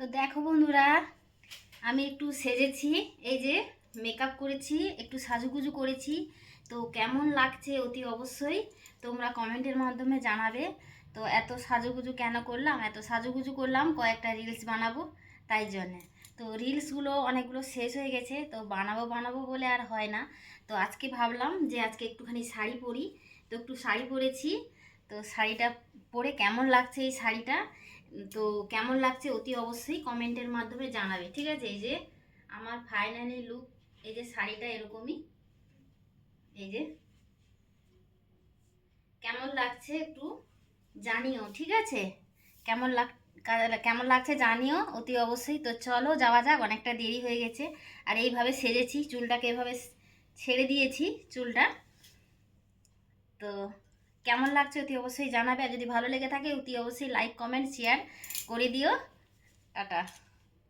তো দেখো বন্ধুরা, আমি একটু সেজেছি, এই যে মেকআপ করেছি, একটু সাজুগুজু করেছি। তো কেমন লাগছে অতি অবশ্যই তোমরা কমেন্টের মাধ্যমে জানাবে। তো এত সাজুগুজু কেন করলাম, এত সাজুগুজু করলাম কয়েকটা রিলস বানাবো তাই জন্যে। তো রিলসগুলো অনেকগুলো শেষ হয়ে গেছে, তো বানাবো বানাবো বলে আর হয় না। তো আজকে ভাবলাম যে আজকে একটুখানি শাড়ি পরি, তো একটু শাড়ি পরেছি। তো শাড়িটা পরে কেমন লাগছে এই শাড়িটা, তো কেমন লাগছে অতি অবশ্যই কমেন্টের মাধ্যমে জানাবে, ঠিক আছে? এই যে আমার ফাইনালি লুক, এই যে শাড়িটা এরকমই, এই যে কেমন লাগছে একটু জানিও, ঠিক আছে? কেমন কেমন লাগছে জানিও অতি অবশ্যই। তো চলো যাওয়া যাক, অনেকটা দেরি হয়ে গেছে। আর এইভাবে সেজেছি, চুলটাকে এভাবে ছেড়ে দিয়েছি চুলটা। তো কেমন লাগছে অতি অবশ্যই জানাবে, আর যদি ভালো লেগে থাকে অতি অবশ্যই লাইক কমেন্ট শেয়ার করে দিও। টাটা।